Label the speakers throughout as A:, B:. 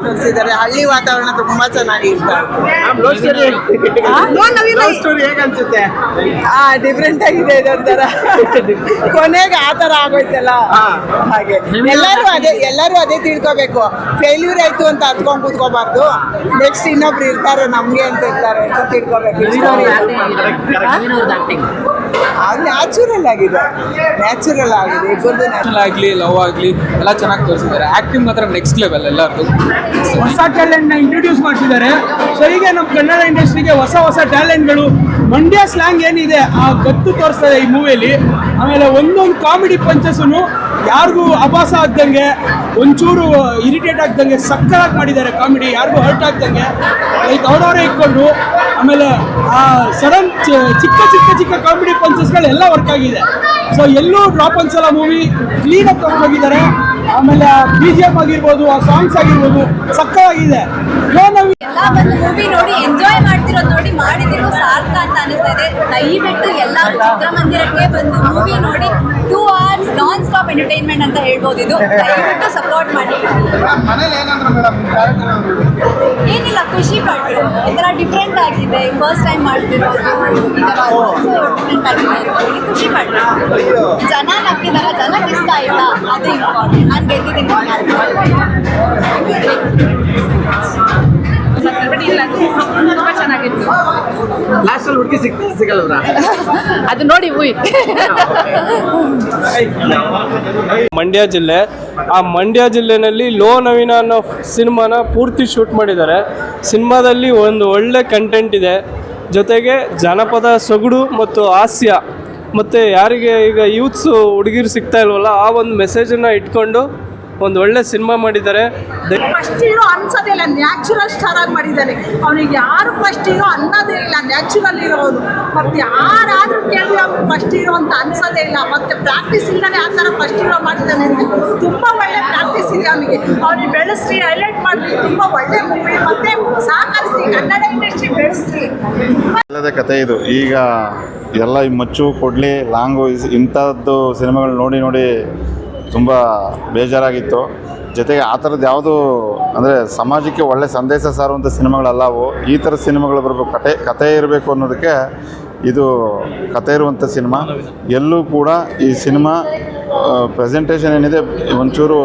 A: ತೋರಿಸಿದ್ದಾರೆ. ಹಳ್ಳಿ ವಾತಾವರಣ ತುಂಬಾ ಚೆನ್ನಾಗಿರ್ತಾರೆ. ಡಿಫ್ರೆಂಟ್ ಆಗಿದೆ ಇದೊಂಥರ. ಕೊನೆಗೆ ಆ ತರ ಆಗೋಯ್ತಲ್ಲ ಹಾಗೆ. ಎಲ್ಲರೂ ಅದೇ ತಿಳ್ಕೊಬೇಕು. ಫೇಲ್ಯೂರ್ ಆಯ್ತು ಅಂತ ಹತ್ಕೊಂಡ್ ಕೂತ್ಕೋಬಾರ್ದು. ನೆಕ್ಸ್ಟ್ ಇನ್ನೊಬ್ರು ಇರ್ತಾರೆ ನಮ್ಗೆ ಅಂತ ಇರ್ತಾರೆ ಅಂತ ತಿಳ್ಕೊಬೇಕು. ನ್ಯಾಚುರಲ್ ಆಗಿದೆ ಇಬ್ಬರದು.
B: ನ್ಯಾಚುರಲ್ ಆಗಲಿ ಲವ್ ಆಗಲಿ ಎಲ್ಲ ಚೆನ್ನಾಗಿ ತೋರಿಸಿದ್ದಾರೆ. ಆಕ್ಟಿಂಗ್ ಮಾತ್ರ ನೆಕ್ಸ್ಟ್ ಲೆವೆಲ್. ಎಲ್ಲರದು
C: ಹೊಸ ಟ್ಯಾಲೆಂಟ್ನ ಇಂಟ್ರೊಡ್ಯೂಸ್ ಮಾಡ್ತಿದ್ದಾರೆ. ಸೊ ಹೀಗೆ ನಮ್ಮ ಕನ್ನಡ ಇಂಡಸ್ಟ್ರಿಗೆ ಹೊಸ ಟ್ಯಾಲೆಂಟ್ಗಳು, ಮಂಡ್ಯ ಸ್ಲ್ಯಾಂಗ್ ಏನಿದೆ ಆ ಗತ್ತು ತೋರಿಸ್ತದೆ ಈ ಮೂವಿಯಲ್ಲಿ. ಆಮೇಲೆ ಒಂದೊಂದು ಕಾಮಿಡಿ ಪಂಚಸ್ಸು ಯಾರಿಗೂ ಅಭಾಸ ಆಗ್ದಂಗೆ, ಒಂಚೂರು ಇರಿಟೇಟ್ ಆಗ್ದಂಗೆ ಸಕ್ಕತ್ತಾಗಿ ಮಾಡಿದ್ದಾರೆ. ಕಾಮಿಡಿ ಯಾರಿಗೂ ಹರ್ಟ್ ಆಗ್ದಂಗೆ ಲೈಕ್ ಅವರವರೇ ಇಟ್ಕೊಂಡು. ಆಮೇಲೆ ಆ ಸಡನ್ ಚಿಕ್ಕ ಕಾಮಿಡಿ ಪಂಚಸ್ಗಳು ಎಲ್ಲ ವರ್ಕ್ ಆಗಿದೆ. ಸೊ ಎಲ್ಲೂ ಡ್ರಾಪ್ ಅನ್ಸಲ್ಲ. ಮೂವಿ ಕ್ಲೀನಾಗಿ ತಗೊಂಡೋಗಿದ್ದಾರೆ. ಆಮೇಲೆ BGM ಆಗಿರ್ಬೋದು, ಆ ಸಾಂಗ್ಸ್ ಆಗಿರ್ಬೋದು ಸಕ್ಕತ್ತಾಗಿದೆ.
D: ಎಲ್ಲ ಬಂದು ಮೂವಿ ನೋಡಿ ಎಂಜಾಯ್ ಮಾಡ್ತಿರೋದು ನೋಡಿ ಮಾಡಿದಿರೋ ಸಾರ್ಥ ಅಂತ ಅನಿಸ್ತಾ ಇದೆ. ದಯವಿಟ್ಟು ಎಲ್ಲರೂ ಚಿತ್ರಮಂದಿರಕ್ಕೆ ಬಂದು ಮೂವಿ ನೋಡಿ 2 hours ನಾನ್ ಸ್ಟಾಪ್ ಎಂಟರ್ಟೈನ್ಮೆಂಟ್ ಅಂತ ಹೇಳ್ಬೋದು. ಇದು ದಯವಿಟ್ಟು ಸಪೋರ್ಟ್ ಮಾಡಿ. ಏನಿಲ್ಲ, ಖುಷಿ ಪಡ್ರು. ಈ ಥರ ಡಿಫ್ರೆಂಟ್ ಆಗಿದೆ, ಫಸ್ಟ್ ಟೈಮ್ ಮಾಡ್ತಿರೋದು ಈ ಥರ ಡಿಫ್ರೆಂಟ್ ಆಗಿದೆ. ಖುಷಿ ಪಡ್ರು. ಜನ ನಕ್ಕಿದಾರ, ಜನಕ್ಕೆ ಇಷ್ಟ ಆಯ್ತಾ ಅದು ಇಂಪಾರ್ಟೆಂಟ್. ನಾನು ಗೆದ್ದಿದ್ದೀನಿ.
E: ತುಂಬಾ ಚೆನ್ನಾಗಿತ್ತು.
F: ಲಾಸ್ಟಲ್ಲಿ ಹುಡುಗಿ ಸಿಗಲ್ಲ
E: ಅದು ನೋಡಿ ಮೂವಿ.
B: ಮಂಡ್ಯ ಜಿಲ್ಲೆ. ಆ ಮಂಡ್ಯ ಜಿಲ್ಲೆನಲ್ಲಿ ಲೋ ನವೀನ ಅನ್ನೋ ಸಿನಿಮಾನ ಪೂರ್ತಿ ಶೂಟ್ ಮಾಡಿದ್ದಾರೆ. ಸಿನಿಮಾದಲ್ಲಿ ಒಂದು ಒಳ್ಳೆ ಕಂಟೆಂಟ್ ಇದೆ, ಜೊತೆಗೆ ಜನಪದ ಸೊಗಡು ಮತ್ತು ಹಾಸ್ಯ, ಮತ್ತು ಯಾರಿಗೆ ಈಗ ಯೂತ್ಸು ಹುಡುಗಿರು ಸಿಗ್ತಾ ಇಲ್ವಲ್ಲ ಆ ಒಂದು ಮೆಸೇಜನ್ನು ಇಟ್ಕೊಂಡು ಒಂದು ಒಳ್ಳೆ ಸಿನಿಮಾ ಮಾಡಿದ್ದಾರೆ.
A: ಫಸ್ಟ್ ಹೀರೋ ಅನ್ಸೋದೇ ಇಲ್ಲ, ನ್ಯಾಚುರಲ್ ಸ್ಟಾರ್ ಆಗಿ ಮಾಡಿದ್ದಾನೆ. ಅವನಿಗೆ ಯಾರು ಫಸ್ಟ್ ಹೀರೋ ಅನ್ನೋದೇ ಇಲ್ಲ, ನ್ಯಾಚುರಲ್ ಇರೋದು. ಮತ್ತೆ ಯಾರಾದ್ರೂ ಕೇಳಿ ಅವ್ನು ಫಸ್ಟ್ ಹೀರೋ ಅಂತ ಅನ್ಸೋದೇ ಇಲ್ಲ. ಮತ್ತೆ ಪ್ರಾಕ್ಟೀಸ್ ಇಲ್ಲದೆ ಆ ಥರ ಫಸ್ಟ್ ಹೀರೋ ಮಾಡಿದ್ದಾನೆ ಅಂತ ತುಂಬಾ ಒಳ್ಳೆ ಪ್ರಾಕ್ಟೀಸ್ ಇದೆ ಅವನಿಗೆ. ಅವ್ನಿಗೆ ಬೆಳೆಸ್ರಿ, ಹೈಲೈಟ್ ಮಾಡಿ, ತುಂಬಾ ಒಳ್ಳೆ ಮೂವಿ. ಮತ್ತೆ ಸಹಕರಿಸಿ, ಕನ್ನಡ ಇಂಡಸ್ಟ್ರಿ ಬೆಳೆಸ್ರಿ.
G: ಅಲ್ಲದ ಕತೆ ಇದು. ಈಗ ಎಲ್ಲ ಈ ಮಚ್ಚು ಕೊಡ್ಲಿ ಲಾಂಗು ಇಂಥದ್ದು ಸಿನಿಮಾಗಳು ನೋಡಿ ತುಂಬ ಬೇಜಾರಾಗಿತ್ತು. ಜೊತೆಗೆ ಆ ಥರದ್ದು ಯಾವುದು ಅಂದರೆ ಸಮಾಜಕ್ಕೆ ಒಳ್ಳೆ ಸಂದೇಶ ಸಾರುವಂಥ ಸಿನಿಮಾಗಳಲ್ಲವು. ಈ ಥರ ಸಿನಿಮಾಗಳು ಬರಬೇಕು, ಕತೆ ಇರಬೇಕು ಅನ್ನೋದಕ್ಕೆ ಇದು ಕತೆ ಇರುವಂಥ ಸಿನಿಮಾ. ಎಲ್ಲೂ ಕೂಡ ಈ ಸಿನಿಮಾ ಪ್ರೆಸೆಂಟೇಷನ್ ಏನಿದೆ ಒಂಚೂರು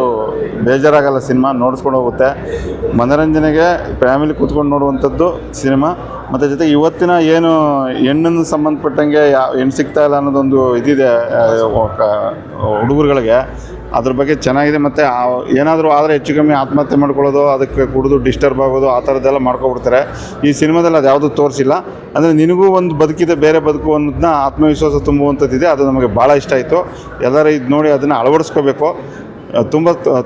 G: ಬೇಜಾರಾಗಲ್ಲ. ಸಿನಿಮಾ ನೋಡಿಸ್ಕೊಂಡು ಹೋಗುತ್ತೆ. ಮನೋರಂಜನೆಗೆ ಫ್ಯಾಮಿಲಿ ಕೂತ್ಕೊಂಡು ನೋಡುವಂಥದ್ದು ಸಿನಿಮಾ. ಮತ್ತು ಜೊತೆಗೆ ಇವತ್ತಿನ ಏನು ಹೆಣ್ಣನ್ನು ಸಂಬಂಧಪಟ್ಟಂಗೆ ಹೆಣ್ಣು ಸಿಗ್ತಾ ಇಲ್ಲ ಅನ್ನೋದೊಂದು ಇದಿದೆ ಹುಡುಗರುಗಳಿಗೆ, ಅದ್ರ ಬಗ್ಗೆ ಚೆನ್ನಾಗಿದೆ. ಮತ್ತು ಏನಾದರೂ ಆದರೆ ಹೆಚ್ಚು ಕಮ್ಮಿ ಆತ್ಮಹತ್ಯೆ ಮಾಡ್ಕೊಳ್ಳೋದು, ಅದಕ್ಕೆ ಕುಡಿದು ಡಿಸ್ಟರ್ಬ್ ಆಗೋದು, ಆ ಥರದ್ದೆಲ್ಲ ಮಾಡ್ಕೊಬಿಡ್ತಾರೆ. ಈ ಸಿನಿಮಾದಲ್ಲಿ ಅದು ಯಾವುದೂ ತೋರಿಸಿಲ್ಲ. ಅಂದರೆ ನಿನಗೂ ಒಂದು ಬದುಕಿದೆ, ಬೇರೆ ಬದುಕು ಅನ್ನೋದನ್ನ ಆತ್ಮವಿಶ್ವಾಸ ತುಂಬುವಂಥದ್ದಿದೆ. ಅದು ನಮಗೆ ಭಾಳ ಇಷ್ಟ ಆಯಿತು. ಎಲ್ಲರೂ ಇದು ನೋಡಿ ಅದನ್ನು ಅಳವಡಿಸ್ಕೋಬೇಕು.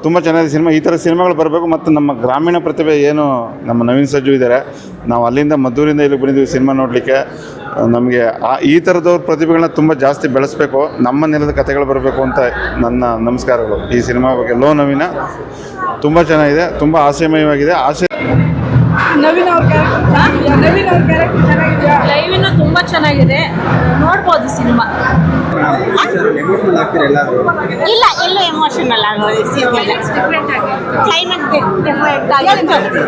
G: ತುಂಬ ಚೆನ್ನಾಗಿದೆ ಸಿನಿಮಾ. ಈ ಥರ ಸಿನಿಮಾಗಳು ಬರಬೇಕು. ಮತ್ತು ನಮ್ಮ ಗ್ರಾಮೀಣ ಪ್ರತಿಭೆ ಏನು ನಮ್ಮ ನವೀನ್ ಸಜ್ಜು ಇದ್ದಾರೆ, ನಾವು ಅಲ್ಲಿಂದ ಮದ್ದೂರಿಂದ ಇಲ್ಲಿಗೆ ಬಂದಿದ್ದೀವಿ ಸಿನಿಮಾ ನೋಡಲಿಕ್ಕೆ. ನಮಗೆ ಈ ಥರದವ್ರ ಪ್ರತಿಭೆಗಳನ್ನ ತುಂಬ ಜಾಸ್ತಿ ಬೆಳೆಸಬೇಕು. ನಮ್ಮ ನೆಲದ ಕಥೆಗಳು ಬರಬೇಕು ಅಂತ ನನ್ನ ನಮಸ್ಕಾರಗಳು. ಈ ಸಿನಿಮಾ ಬಗ್ಗೆ ಲೋ ನವೀನ ತುಂಬ ಚೆನ್ನಾಗಿದೆ, ತುಂಬ ಆಶಯಮಯವಾಗಿದೆ.
E: ನವೀನ್ ಅವ್ರ ಕ್ಯಾರೆಕ್ಟರ್ ಚೆನ್ನಾಗಿದೆಯಾ? ಲೈವಿನ ತುಂಬ ಚೆನ್ನಾಗಿದೆ, ನೋಡ್ಬೋದು ಸಿನಿಮಾ.
D: ಇಲ್ಲ, ಎಲ್ಲೂ ಎಮೋಷನಲ್ ಆಗೋದು. ಕ್ಲೈಮ್ಯಾಕ್ಸ್ ಡಿಫ್ರೆಂಟ್ ಆಗಿ